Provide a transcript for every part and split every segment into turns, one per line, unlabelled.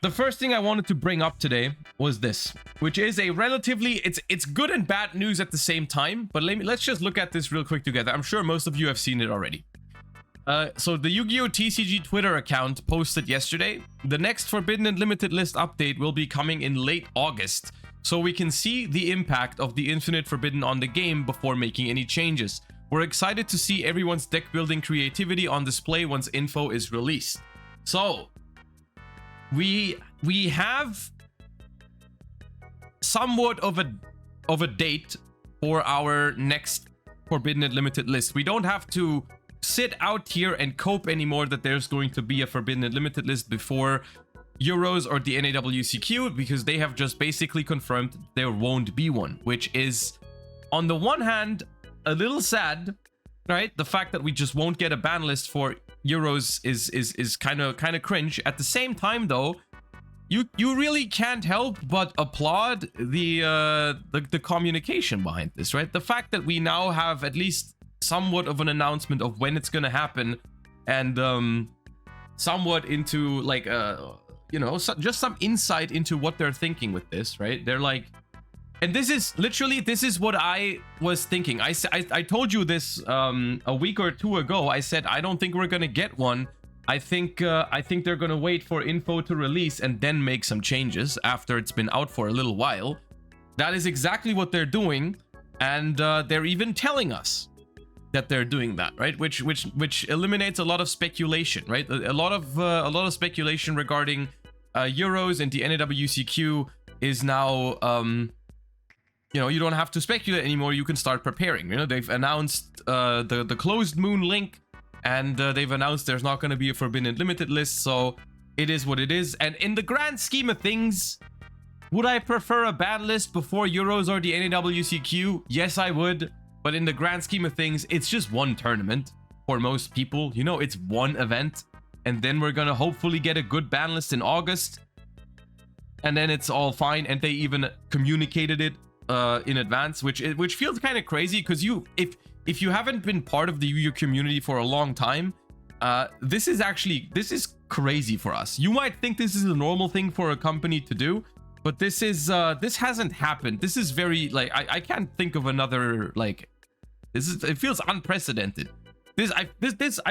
the first thing I wanted to bring up today was this, which is a relatively, it's good and bad news at the same time, but let's just look at this real quick together. I'm sure most of you have seen it already. So the Yu-Gi-Oh! TCG Twitter account posted yesterday, the next Forbidden and Limited List update will be coming in late August, so we can see the impact of the Infinite Forbidden on the game before making any changes. We're excited to see everyone's deck building creativity on display once info is released. So, we have somewhat of a date for our next Forbidden and Limited List. We don't have to sit out here and cope anymore that there's going to be a Forbidden and Limited List before Euros or the NAWCQ, because they have just basically confirmed there won't be one, which is, on the one hand, a little sad, right? The fact that we just won't get a ban list for Euros is kind of cringe. At the same time, though, you really can't help but applaud the communication behind this, right? The fact that we now have at least somewhat of an announcement of when it's gonna happen, and somewhat into like you know, just some insight into what they're thinking with this, right? They're like, and this is literally, this is what I was thinking. I told you this a week or two ago. I said I don't think we're gonna get one. I think they're gonna wait for info to release and then make some changes after it's been out for a little while. That is exactly what they're doing, and they're even telling us that they're doing that, right? Which eliminates a lot of speculation, right? A lot of speculation regarding Euros and the NAWCQ is now, you know, you don't have to speculate anymore. You can start preparing. You know, they've announced the closed moon link, and they've announced there's not going to be a Forbidden Limited list. So it is what it is. And in the grand scheme of things, would I prefer a ban list before Euros or the NAWCQ? Yes, I would. But in the grand scheme of things, it's just one tournament for most people. You know, it's one event. And then we're going to hopefully get a good ban list in August. And then it's all fine. And they even communicated it in advance, which feels kind of crazy, because if you haven't been part of the Yu-Gi-Oh community for a long time, this is crazy for us. You might think this is a normal thing for a company to do, but this hasn't happened. This is very, like, I can't think of another, like, it feels unprecedented. I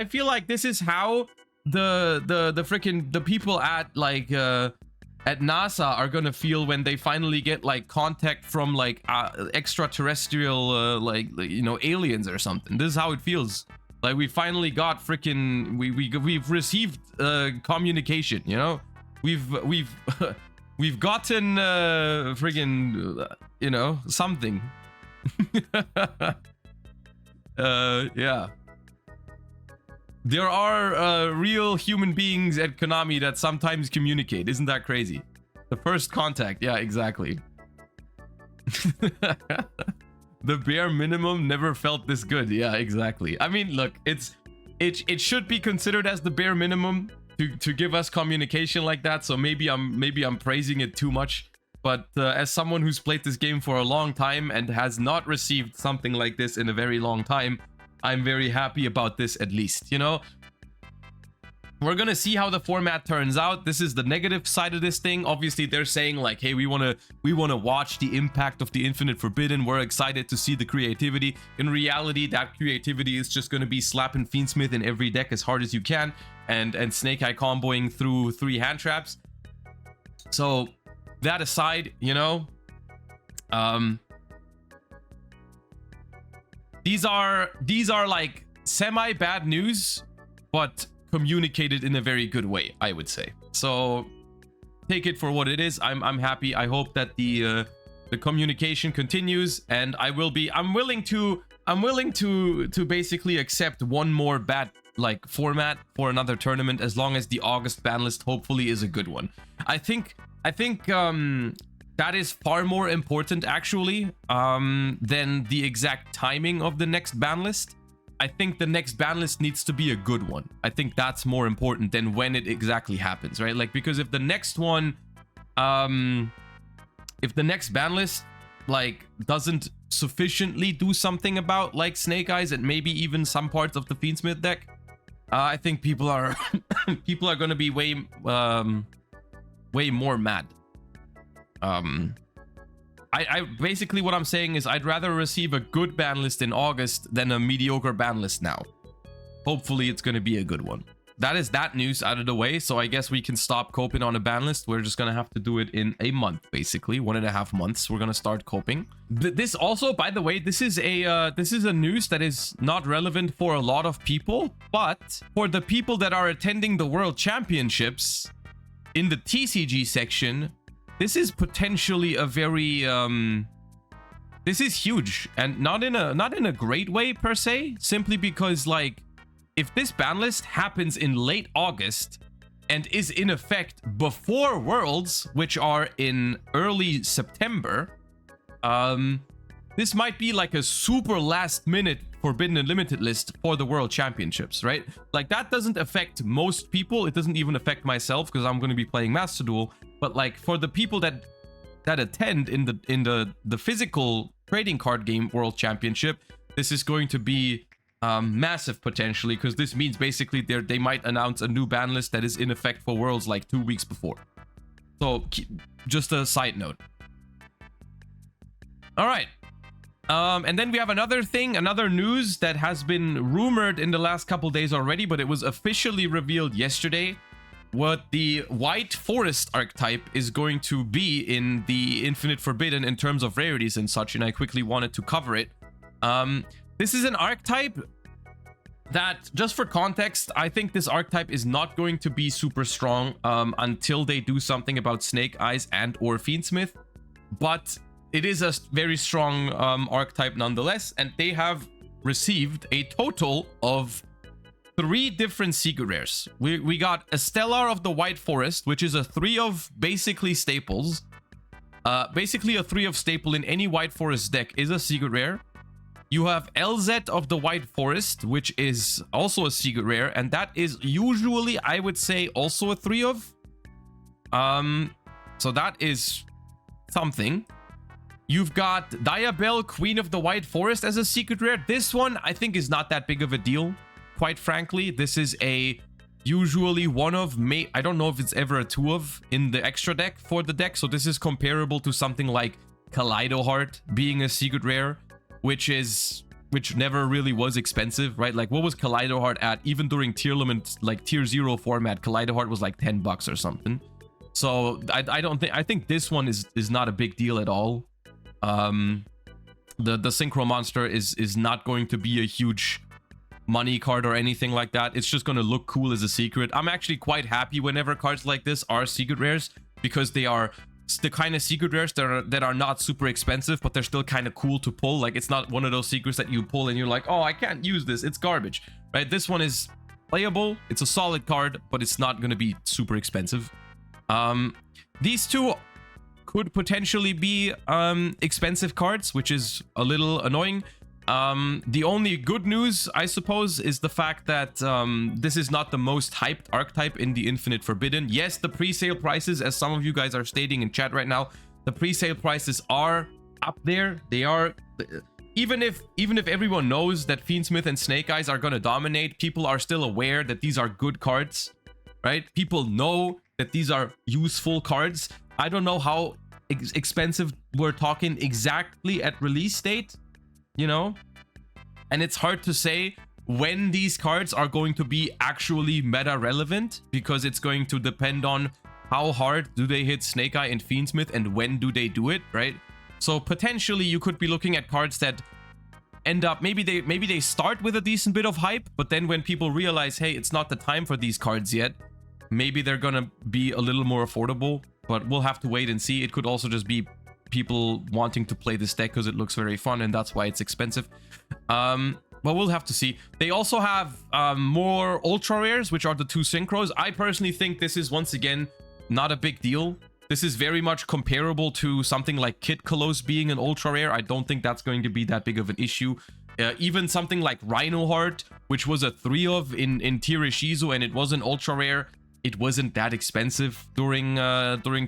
feel like this is how the people at, like, at NASA are gonna feel when they finally get, like, contact from, like, extraterrestrial like, you know, aliens or something. This is how it feels. Like, we finally got freaking, we've received communication, you know? We've gotten friggin', you know, something. Yeah. There are real human beings at Konami that sometimes communicate. Isn't that crazy? The first contact. Yeah, exactly. The bare minimum never felt this good. Yeah, exactly. I mean, look, it should be considered as the bare minimum to give us communication like that. So maybe I'm praising it too much. But as someone who's played this game for a long time and has not received something like this in a very long time, I'm very happy about this, at least, you know? We're gonna see how the format turns out. This is the negative side of this thing. Obviously, they're saying, like, hey, we wanna watch the impact of the Infinite Forbidden. We're excited to see the creativity. In reality, that creativity is just gonna be slapping Fiendsmith in every deck as hard as you can, and Snake Eye comboing through 3 hand traps. So that aside, you know, these are like semi bad news, but communicated in a very good way, I would say. So take it for what it is. I'm happy. I hope that the communication continues, and I'm willing to basically accept one more bad, like, format for another tournament, as long as the August ban list hopefully is a good one. I think that is far more important, actually, than the exact timing of the next ban list. I think the next ban list needs to be a good one. I think that's more important than when it exactly happens, right? Like, because if the next one, if the next ban list, like, doesn't sufficiently do something about, like, Snake Eyes and maybe even some parts of the Fiendsmith deck, I think people are going to be way way more mad. I basically what I'm saying is I'd rather receive a good ban list in August than a mediocre ban list now. Hopefully it's going to be a good one. That is that news out of the way, so I guess we can stop coping on a ban list. We're just going to have to do it in a month, basically. 1.5 months, we're going to start coping. This also, by the way, this is a news that is not relevant for a lot of people, but for the people that are attending the World Championships in the TCG section, this is potentially a very this is huge, and not in a great way per se, simply because like if this ban list happens in late August and is in effect before Worlds, which are in early September, this might be like a super last minute Forbidden Unlimited list for the World Championships, right? Like that doesn't affect most people. It doesn't even affect myself because I'm going to be playing Master Duel. But like for the people that attend in the physical trading card game World Championship, this is going to be massive potentially, because this means basically they might announce a new ban list that is in effect for Worlds like 2 weeks before. So just a side note. All right. And then we have another news that has been rumored in the last couple days already, but it was officially revealed yesterday. What the White Forest archetype is going to be in the Infinite Forbidden in terms of rarities and such, and I quickly wanted to cover it. This is an archetype that, just for context, I think this archetype is not going to be super strong until they do something about Snake Eyes and or Fiendsmith, but it is a very strong archetype nonetheless, and they have received a total of 3 different secret rares. We got a Stellar of the White Forest, which is a 3 of basically staples. Basically a 3 of staple in any White Forest deck is a secret rare. You have LZ of the White Forest, which is also a secret rare, and that is usually, I would say, also a 3 of. So that is something. You've got Diabell, Queen of the White Forest as a secret rare. This one, I think, is not that big of a deal, quite frankly. This is a usually 1 of, I don't know if it's ever a 2 of in the extra deck for the deck. So this is comparable to something like Kaleido Heart being a secret rare, which never really was expensive, right? Like, what was Kaleido Heart at? Even during tier limit, like tier 0 format, Kaleido Heart was like $10 or something. So I think this one is not a big deal at all. The Synchro Monster is not going to be a huge money card or anything like that. It's just going to look cool as a secret. I'm actually quite happy whenever cards like this are secret rares, because they are the kind of secret rares that are not super expensive, but they're still kind of cool to pull. Like, it's not one of those secrets that you pull and you're like, oh, I can't use this, it's garbage, right? This one is playable, it's a solid card, but it's not going to be super expensive. These two could potentially be expensive cards, which is a little annoying. The only good news, I suppose, is the fact that this is not the most hyped archetype in the Infinite Forbidden. Yes, the pre-sale prices, as some of you guys are stating in chat right now, the pre-sale prices are up there. They are, even if everyone knows that Fiendsmith and Snake Eyes are going to dominate, people are still aware that these are good cards, right? People know that these are useful cards. I don't know how expensive we're talking exactly at release date, you know, and it's hard to say when these cards are going to be actually meta relevant, because it's going to depend on how hard do they hit Snake Eye and Fiendsmith and when do they do it, right? So potentially you could be looking at cards that end up, maybe they start with a decent bit of hype, but then when people realize, hey, it's not the time for these cards yet, maybe they're gonna be a little more affordable, but we'll have to wait and see. It could also just be people wanting to play this deck because it looks very fun and that's why it's expensive. But we'll have to see. They also have more ultra rares, which are the 2 synchros. I personally think this is, once again, not a big deal. This is very much comparable to something like Kid Kolos being an ultra rare. I don't think that's going to be that big of an issue. Even something like Rhino Heart, which was a 3 of in Tier Ishizu, and it was an ultra rare. It wasn't that expensive during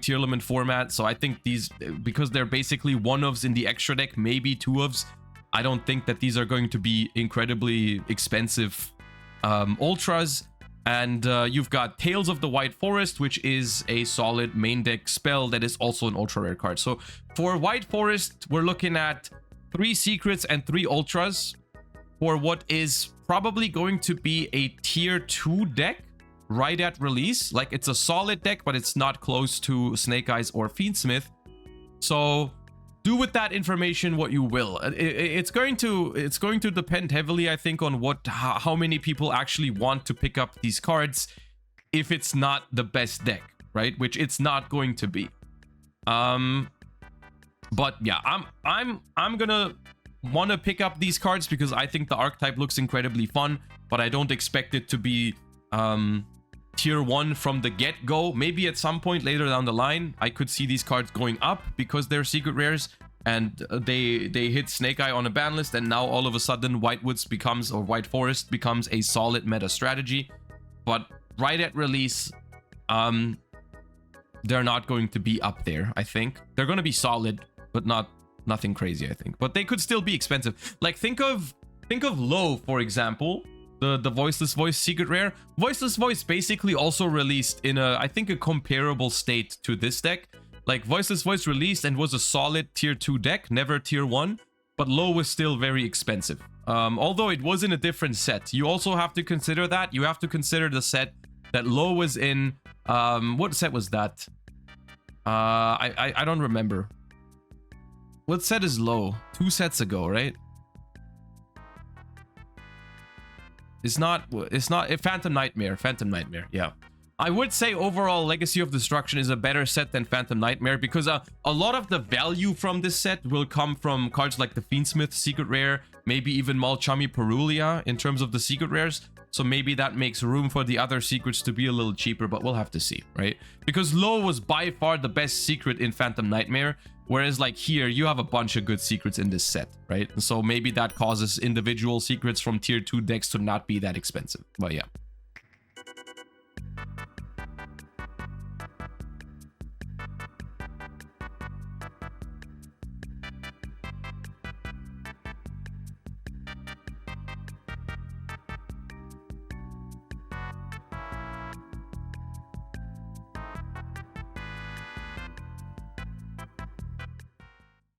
tier limit format. So I think these, because they're basically 1-ofs in the extra deck, maybe 2-ofs, I don't think that these are going to be incredibly expensive ultras. And you've got Tales of the White Forest, which is a solid main deck spell that is also an ultra rare card. So for White Forest, we're looking at 3 secrets and 3 ultras for what is probably going to be a tier 2 deck right at release. Like, it's a solid deck, but it's not close to Snake Eyes or Fiendsmith. So do with that information what you will. It's going to depend heavily, I think, on how many people actually want to pick up these cards if it's not the best deck, right? Which it's not going to be. But yeah, I'm gonna want to pick up these cards because I think the archetype looks incredibly fun, but I don't expect it to be tier 1 from the get-go. Maybe at some point later down the line, I could see these cards going up because they're secret rares and they hit Snake Eye on a ban list, and now all of a sudden White Forest becomes a solid meta strategy. But right at release, they're not going to be up there, I think. They're going to be solid, but nothing crazy, I think. But they could still be expensive. Like, think of Low, for example. The Voiceless Voice secret rare. Voiceless Voice basically also released in I think a comparable state to this deck. Like, Voiceless Voice released and was a solid tier 2 deck, never tier 1, but Low was still very expensive. Although it was in a different set. You also have to consider that. You have to consider the set that Low was in. What set was that? I don't remember. What set is Low? 2 sets ago, right? It's not Phantom Nightmare, yeah. I would say overall Legacy of Destruction is a better set than Phantom Nightmare because a lot of the value from this set will come from cards like the Fiendsmith secret rare, maybe even Malchami Perulia in terms of the secret rares. So maybe that makes room for the other secrets to be a little cheaper, but we'll have to see, right? Because Low was by far the best secret in Phantom Nightmare, whereas like here, you have a bunch of good secrets in this set, right? And so maybe that causes individual secrets from tier 2 decks to not be that expensive. But yeah.